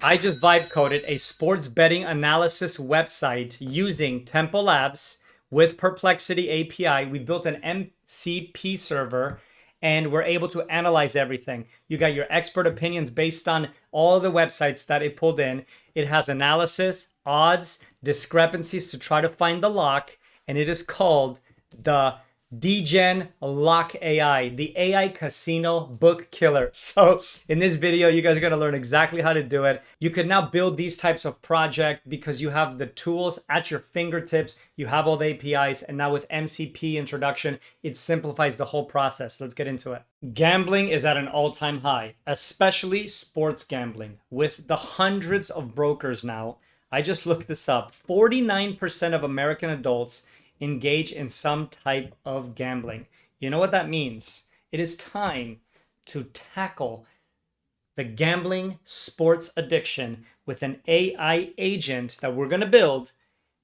I just vibe coded a sports betting analysis website using Tempo Labs with Perplexity API. We built an MCP server and we're able to analyze everything. You got your expert opinions based on all the websites that it pulled in. It has analysis, odds, discrepancies to try to find the lock, and it is called the Dgen Lock AI, the AI casino book killer. So in this video, you guys are going to learn exactly how to do it. You can now build these types of projects because you have the tools at your fingertips. You have all the APIs, and now with MCP introduction, it simplifies the whole process. Let's get into it. Gambling is at an all-time high, especially sports gambling. With the hundreds of brokers now, I just looked this up, 49% of American adults engage in some type of gambling. You know what that means? It is time to tackle the gambling sports addiction with an AI agent that we're going to build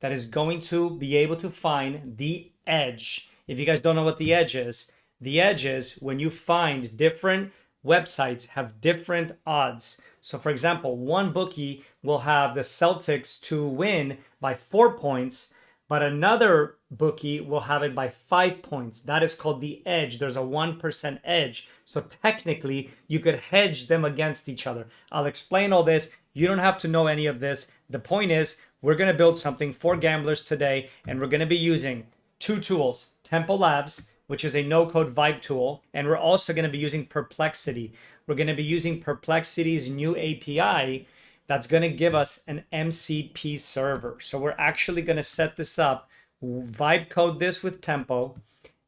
that is going to be able to find the edge. If you guys don't know what the edge is when you find different websites have different odds. So for example, one bookie will have the Celtics to win by 4 points, but another bookie will have it by 5 points. That is called the edge. There's a 1% edge. So technically, you could hedge them against each other. I'll explain all this. You don't have to know any of this. The point is, we're going to build something for gamblers today, and we're going to be using two tools, Tempo Labs, which is a no-code vibe tool, and we're also going to be using Perplexity. We're going to be using Perplexity's new API that's going to give us an MCP server. So we're actually going to set this up, vibe code this with Tempo,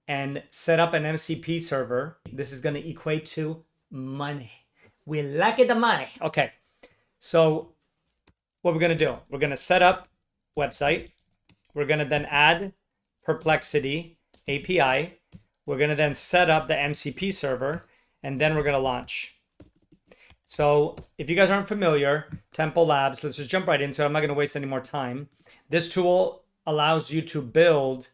and set up an MCP server. This is going to equate to money. We like it, the money. Okay, so what we're going to do, we're going to set up website. We're going to then add Perplexity API. We're going to then set up the MCP server, and then we're going to launch. So if you guys aren't familiar, Tempo Labs, let's just jump right into it. I'm not going to waste any more time. This tool allows you to build,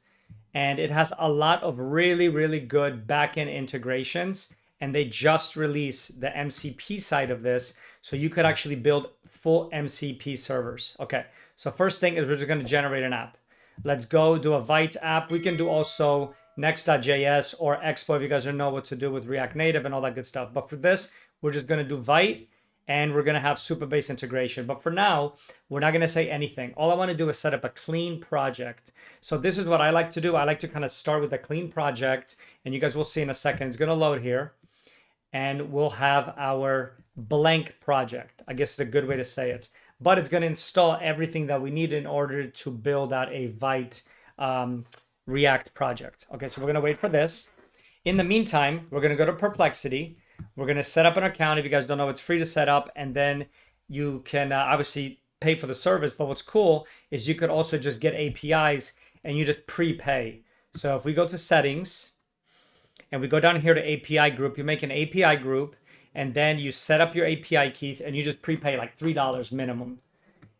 and it has a lot of really, really good backend integrations. And they just released the MCP side of this. So you could actually build full MCP servers. Okay, so first thing is we're just going to generate an app. Let's go do a Vite app. We can do also Next.js or Expo if you guys don't know what to do with React Native and all that good stuff. But for this, we're just going to do Vite, and we're going to have Supabase integration. But for now, we're not going to say anything. All I want to do is set up a clean project. So this is what I like to do. I like to kind of start with a clean project, and you guys will see in a second. It's going to load here, and we'll have our blank project. I guess is a good way to say it. But it's going to install everything that we need in order to build out a Vite React project. Okay, so we're going to wait for this. In the meantime, we're going to go to Perplexity. We're going to set up an account. If you guys don't know, it's free to set up, and then you can obviously pay for the service. But what's cool is you could also just get APIs and you just prepay. So if we go to settings and we go down here to API group, you make an API group, and then you set up your API keys and you just prepay like $3 minimum.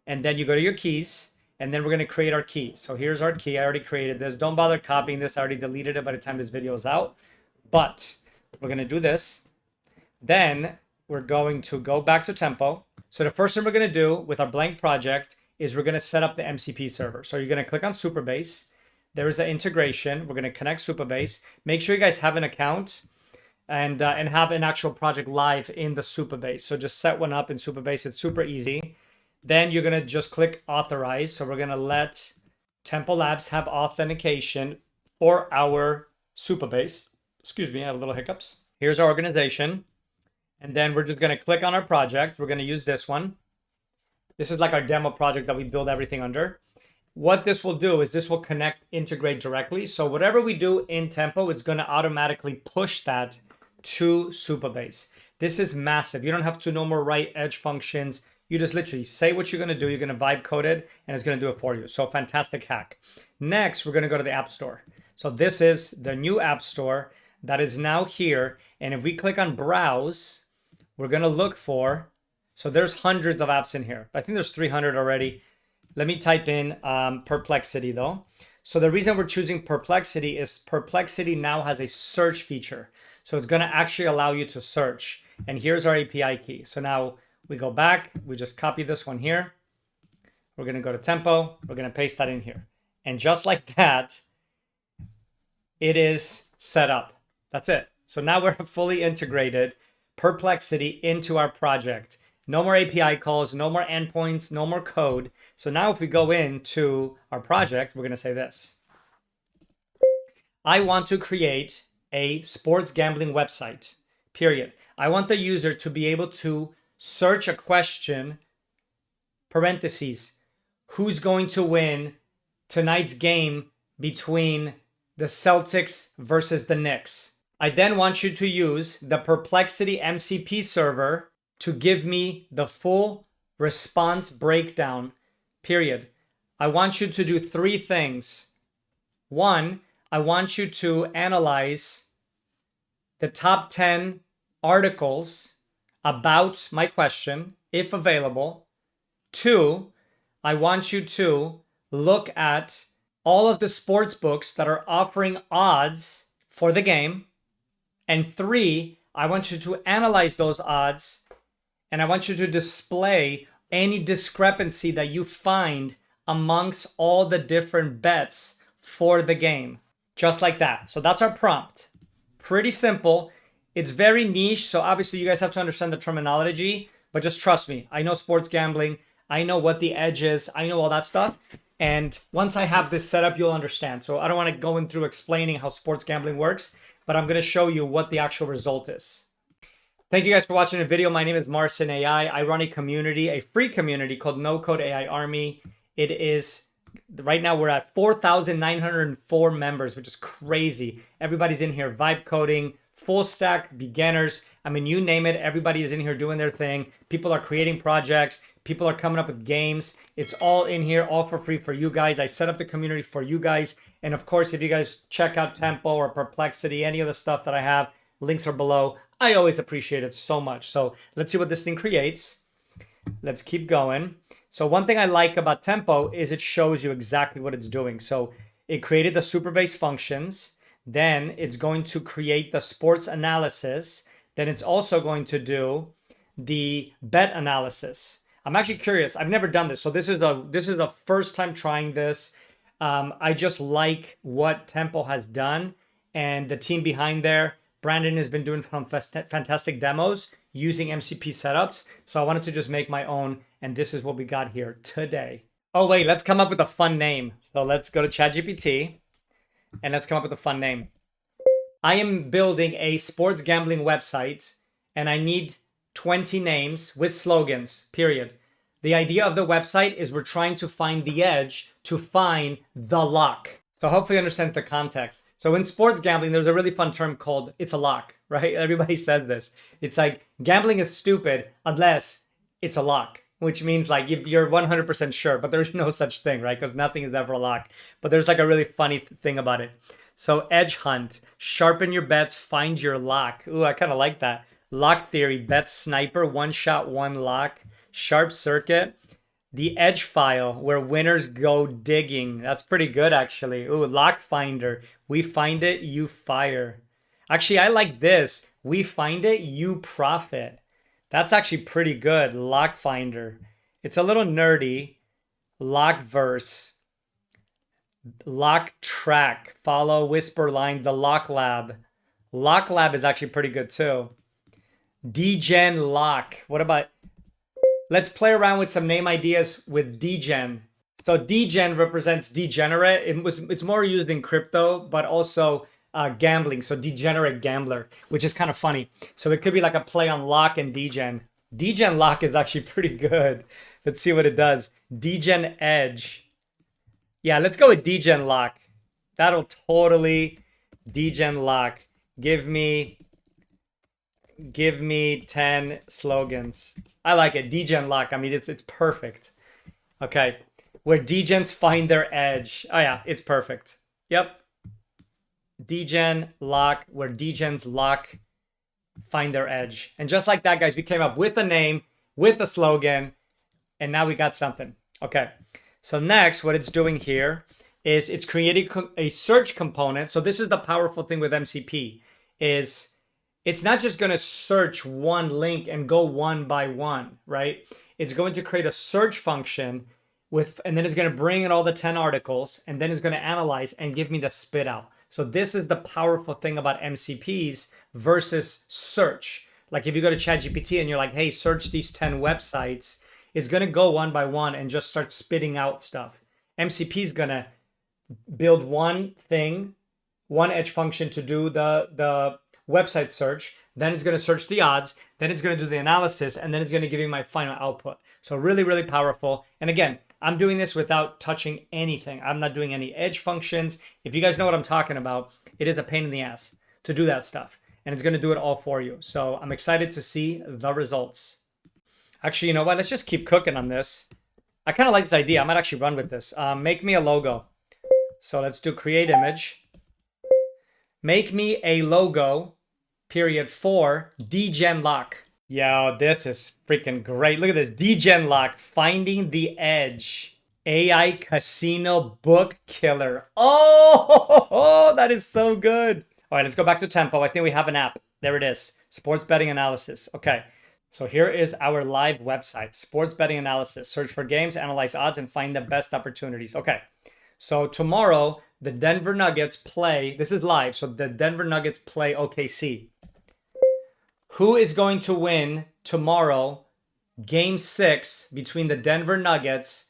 And then you go to your keys, and then we're going to create our key. So here's our key. I already created this. Don't bother copying this. I already deleted it by the time this video is out. But we're going to do this. Then we're going to go back to Tempo. So the first thing we're going to do with our blank project is we're going to set up the MCP server. So you're going to click on Supabase. There is the integration. We're going to connect Supabase. Make sure you guys have an account and have an actual project live in the Supabase. So just set one up in Supabase. It's super easy. Then you're going to just click authorize. So we're going to let Tempo Labs have authentication for our Supabase. Excuse me, I have a little hiccups. Here's our organization. And then we're just going to click on our project. We're going to use this one. This is like our demo project that we build everything under. What this will do is this will integrate directly. So whatever we do in Tempo, it's going to automatically push that to Supabase. This is massive. You don't have to no more write edge functions. You just literally say what you're going to do. You're going to vibe code it, and it's going to do it for you. So fantastic hack. Next, we're going to go to the App Store. So this is the new App Store that is now here. And if we click on Browse, we're going to look for, so there's hundreds of apps in here. I think there's 300 already. Let me type in Perplexity though. So the reason we're choosing Perplexity is Perplexity now has a search feature. So it's going to actually allow you to search. And here's our API key. So now We go back, we just copy this one here. We're gonna go to Tempo, we're gonna paste that in here. And just like that, it is set up. That's it. So now we're fully integrated Perplexity into our project. No more API calls, no more endpoints, no more code. So now if we go into our project, we're gonna say this. I want to create a sports gambling website, period. I want the user to be able to search a question, parentheses, who's going to win tonight's game between the Celtics versus the Knicks. I then want you to use the Perplexity MCP server to give me the full response breakdown, period. I want you to do 3 things. 1, I want you to analyze the top 10 articles about my question, if available. 2, I want you to look at all of the sports books that are offering odds for the game. And 3, I want you to analyze those odds and I want you to display any discrepancy that you find amongst all the different bets for the game. Just like that. So that's our prompt. Pretty simple. It's very niche, so obviously you guys have to understand the terminology, but just trust me. I know sports gambling. I know what the edge is. I know all that stuff. And once I have this set up, you'll understand. So I don't want to go in through explaining how sports gambling works, but I'm going to show you what the actual result is. Thank you guys for watching the video. My name is Marcin AI. I run a community, a free community called No Code AI Army. It is, right now we're at 4,904 members, which is crazy. Everybody's in here vibe coding, full stack, beginners. I mean, you name it, everybody is in here doing their thing. People are creating projects. People are coming up with games. It's all in here, all for free for you guys. I set up the community for you guys. And of course, if you guys check out Tempo or Perplexity, any of the stuff that I have, links are below. I always appreciate it so much. So let's see what this thing creates. Let's keep going. So one thing I like about Tempo is it shows you exactly what it's doing. So it created the super base functions. Then it's going to create the sports analysis. Then it's also going to do the bet analysis. I'm actually curious. I've never done this. So this is the first time trying this. I just like what Tempo has done and the team behind there. Brandon has been doing some fantastic demos using MCP setups. So I wanted to just make my own. And this is what we got here today. Oh, wait, let's come up with a fun name. So let's go to ChatGPT and let's come up with a fun name. I am building a sports gambling website and I need 20 names with slogans, period. The idea of the website is we're trying to find the edge to find the lock. So hopefully it understands the context. So in sports gambling, there's a really fun term called it's a lock, right? Everybody says this. It's like gambling is stupid unless it's a lock, which means like if you're 100% sure, but there's no such thing, right? Because nothing is ever a lock. But there's like a really funny thing about it. So edge hunt, sharpen your bets, find your lock. Ooh, I kind of like that. Lock theory, bet sniper, one shot, one lock. Sharp circuit, the edge file where winners go digging. That's pretty good, actually. Ooh, lock finder. We find it, you fire. Actually, I like this. We find it, you profit. That's actually pretty good. Lock finder. It's a little nerdy. Lock verse. Lock track. Follow whisper line. The lock lab. Lock lab is actually pretty good too. Dgen lock. What about... Let's play around with some name ideas with Dgen. So Dgen represents degenerate. It's more used in crypto, but also gambling. So degenerate gambler, which is kind of funny. So it could be like a play on lock and Dgen. Dgen lock is actually pretty good. Let's see what it does. Dgen edge. Yeah, let's go with Dgen lock. That'll totally Dgen lock. Give me 10 slogans. I like it. Dgen lock. I mean, it's perfect. Okay. Where Dgens find their edge. Oh, yeah. It's perfect. Yep. Dgen lock. Where Dgens lock find their edge. And just like that, guys, we came up with a name, with a slogan, and now we got something. Okay. So next, what it's doing here is it's creating a search component. So this is the powerful thing with MCP is it's not just going to search one link and go one by one, right? It's going to create a search function and then it's going to bring in all the 10 articles, and then it's going to analyze and give me the spit out. So this is the powerful thing about MCPs versus search. Like if you go to ChatGPT and you're like, hey, search these 10 websites, it's going to go one by one and just start spitting out stuff. MCP is going to build one thing, one edge function to do the website search. Then it's going to search the odds. Then it's going to do the analysis. And then it's going to give you my final output. So really, really powerful. And again, I'm doing this without touching anything. I'm not doing any edge functions. If you guys know what I'm talking about, it is a pain in the ass to do that stuff. And it's going to do it all for you. So I'm excited to see the results. Actually, you know what? Let's just keep cooking on this. I kind of like this idea. I might actually run with this. Make me a logo. So let's do create image. Make me a logo, period, for Dgen lock. Yo, this is freaking great. Look at this. Dgen lock, finding the edge. AI casino book killer. Oh, that is so good. All right, let's go back to Tempo. I think we have an app. There it is. Sports betting analysis. Okay. So here is our live website. Sports betting analysis. Search for games, analyze odds, and find the best opportunities. Okay. So tomorrow, the Denver Nuggets play. This is live. So the Denver Nuggets play OKC. Who is going to win tomorrow, Game 6, between the Denver Nuggets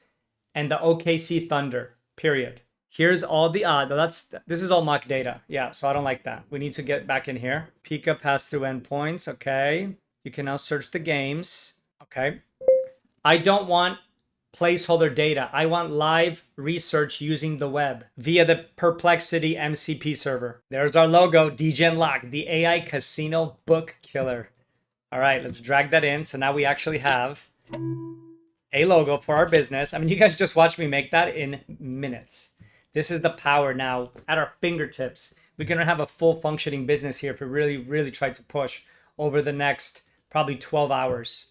and the OKC Thunder, period. Here's all the odds. This is all mock data. Yeah, so I don't like that. We need to get back in here. Pika pass-through endpoints. Okay. You can now search the games. Okay. I don't want placeholder data. I want live research using the web via the Perplexity MCP server. There's our logo, Dgen Lock, the AI casino book killer. All right, let's drag that in. So now we actually have a logo for our business. I mean, you guys just watch me make that in minutes. This is the power now at our fingertips. We're going to have a full functioning business here if we really, really try to push over the next probably 12 hours.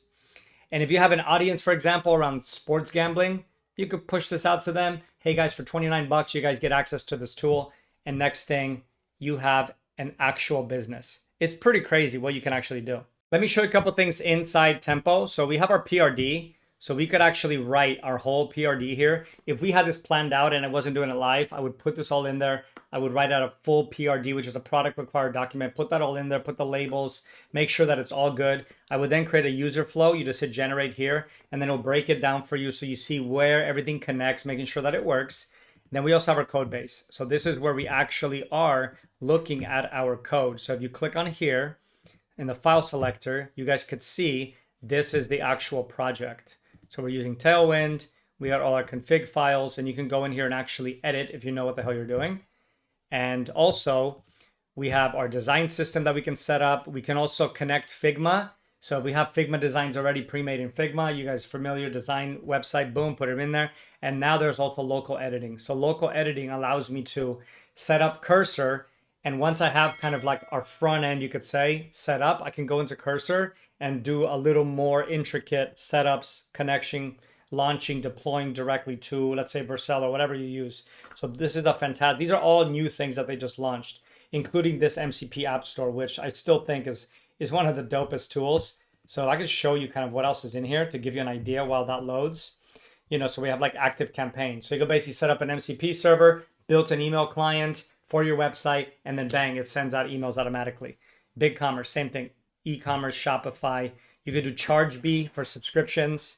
And if you have an audience, for example, around sports gambling, you could push this out to them. Hey guys, for 29 bucks, you guys get access to this tool. And next thing, you have an actual business. It's pretty crazy what you can actually do. Let me show you a couple things inside Tempo. So we have our PRD. So we could actually write our whole PRD here. If we had this planned out and I wasn't doing it live, I would put this all in there. I would write out a full PRD, which is a product required document, put that all in there, put the labels, make sure that it's all good. I would then create a user flow. You just hit generate here, and then it'll break it down for you so you see where everything connects, making sure that it works. Then we also have our code base. So this is where we actually are looking at our code. So if you click on here in the file selector, you guys could see this is the actual project. So we're using Tailwind. We got all our config files, and you can go in here and actually edit if you know what the hell you're doing. And also, we have our design system that we can set up. We can also connect Figma. So if we have Figma designs already pre-made in Figma, you guys familiar, design website, boom, put them in there. And now there's also local editing. So local editing allows me to set up cursor. And once I have kind of like our front end, you could say, set up, I can go into cursor and do a little more intricate setups, connection, launching, deploying directly to, let's say, Vercel or whatever you use. So this is a fantastic, these are all new things that they just launched, including this MCP App Store, which I still think is one of the dopest tools. So I can show you kind of what else is in here to give you an idea while that loads. You know, so we have like active campaign. So you can basically set up an MCP server, built an email client for your website, and then bang, it sends out emails automatically. BigCommerce, same thing. E-commerce, Shopify. You could do ChargeBee for subscriptions.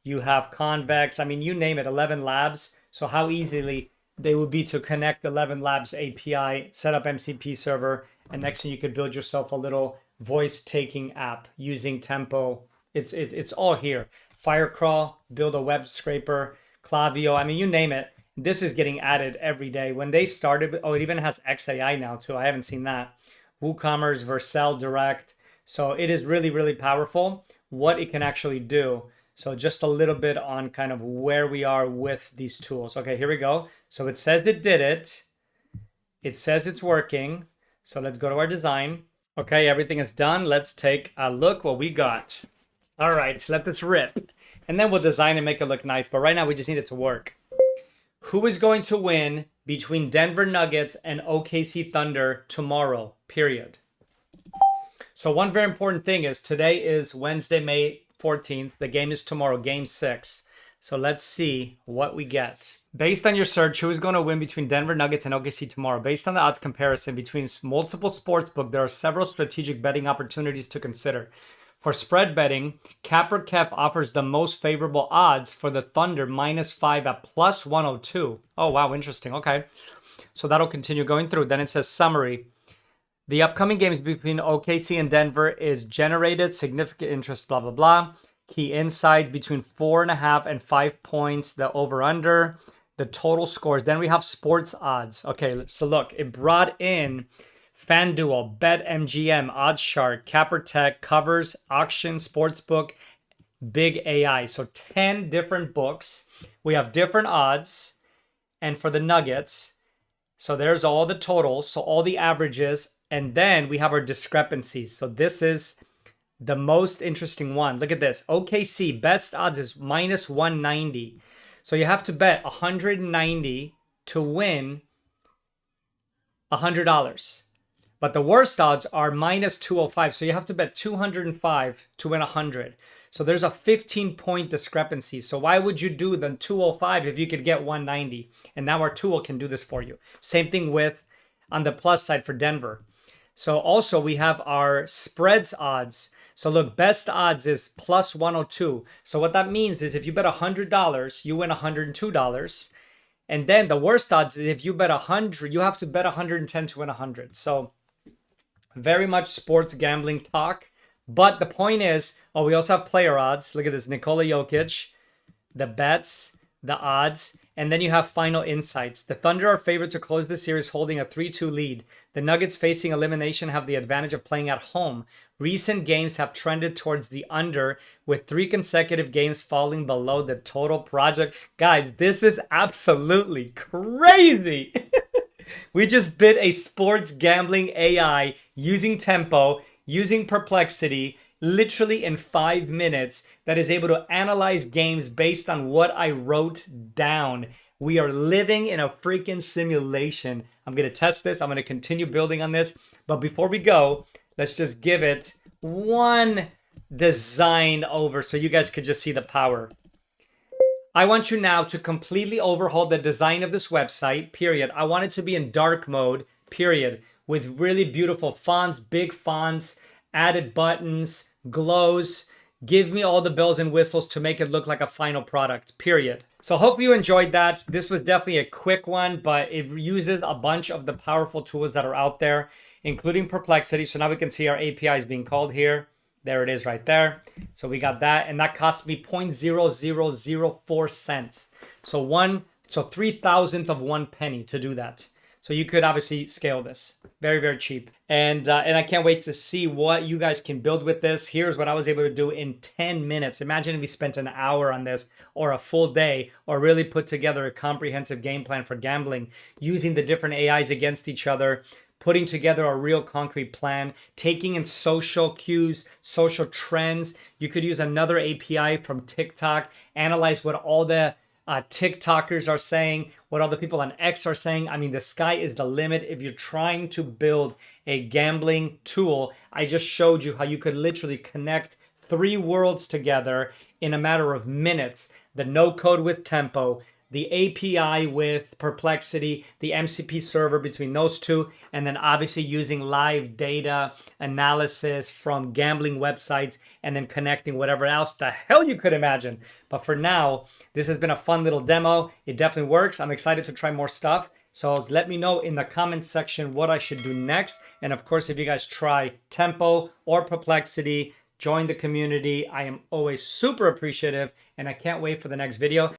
You have Convex. I mean, you name it, 11 Labs. So how easily they would be to connect 11 Labs API, set up MCP server, and next thing you could build yourself a little voice-taking app using Tempo. It's all here. Firecrawl, build a web scraper, Klaviyo. I mean, you name it. This is getting added every day. When they started, oh, it even has XAI now too. I haven't seen that. WooCommerce, Vercel Direct. So it is really, really powerful what it can actually do. So just a little bit on kind of where we are with these tools. Okay, here we go. So it says it did it. It says it's working. So let's go to our design. Okay, everything is done. Let's take a look what we got. All right, let this rip. And then we'll design and make it look nice. But right now we just need it to work. Who is going to win between Denver Nuggets and OKC Thunder tomorrow, period? So one very important thing is today is Wednesday, May 14th. The game is tomorrow, game 6. So let's see what we get. Based on your search, who is going to win between Denver Nuggets and OKC tomorrow? Based on the odds comparison between multiple sportsbooks, there are several strategic betting opportunities to consider. For spread betting, Capper Kef offers the most favorable odds for the Thunder -5 at +102. Oh, wow, interesting. Okay. So that'll continue going through. Then it says summary. The upcoming games between OKC and Denver is generated significant interest, blah, blah, blah. Key insights between 4.5 and 5 points, the over-under, the total scores. Then we have sports odds. Okay, so look, it brought in FanDuel, BetMGM, OddsShark, Capper Tech, Covers, Auction, Sportsbook, Big AI. So 10 different books. We have different odds. And for the Nuggets, so there's all the totals, so all the averages. And then we have our discrepancies. So this is the most interesting one. Look at this. OKC best odds is -190. So you have to bet 190 to win $100. But the worst odds are -205. So you have to bet 205 to win 100. So there's a 15-point discrepancy. So why would you do the 205 if you could get 190? And now our tool can do this for you. Same thing with on the plus side for Denver. So also we have our spreads odds. So look, best odds is +102. So what that means is if you bet $100, you win $102. And then the worst odds is if you bet 100, you have to bet 110 to win 100. So very much sports gambling talk. But the point is, oh, we also have player odds. Look at this, Nikola Jokic, the bets, the odds, and then you have final insights. The Thunder are favored to close the series holding a 3-2 lead. The Nuggets facing elimination have the advantage of playing at home. Recent games have trended towards the under with 3 consecutive games falling below the total project. Guys, this is absolutely crazy. We just bid a sports gambling AI using Tempo, using Perplexity, literally in 5 minutes, that is able to analyze games based on what I wrote down. We are living in a freaking simulation. I'm going to test this. I'm going to continue building on this. But before we go, let's just give it one design over so you guys could just see the power. I want you now to completely overhaul the design of this website, period. I want it to be in dark mode, period, with really beautiful fonts, big fonts, added buttons, glows. Give me all the bells and whistles to make it look like a final product, period. So hopefully you enjoyed that. This was definitely a quick one, but it uses a bunch of the powerful tools that are out there, including Perplexity. So now we can see our APIs being called here. There it is right there. So we got that, and that cost me 0.0004 cents. So 3,000th of 1 penny to do that. So you could obviously scale this. Very, very cheap. And I can't wait to see what you guys can build with this. Here's what I was able to do in 10 minutes. Imagine if we spent an hour on this or a full day, or really put together a comprehensive game plan for gambling, using the different AIs against each other, putting together a real concrete plan, taking in social cues, social trends. You could use another API from TikTok, analyze what all the TikTokers are saying, what all the people on X are saying. I mean, the sky is the limit. If you're trying to build a gambling tool, I just showed you how you could literally connect 3 worlds together in a matter of minutes. The no code with Tempo, the API with Perplexity, the MCP server between those two, and then obviously using live data analysis from gambling websites, and then connecting whatever else the hell you could imagine. But for now, this has been a fun little demo. It definitely works. I'm excited to try more stuff. So let me know in the comments section what I should do next. And of course, if you guys try Tempo or Perplexity, join the community. I am always super appreciative, and I can't wait for the next video.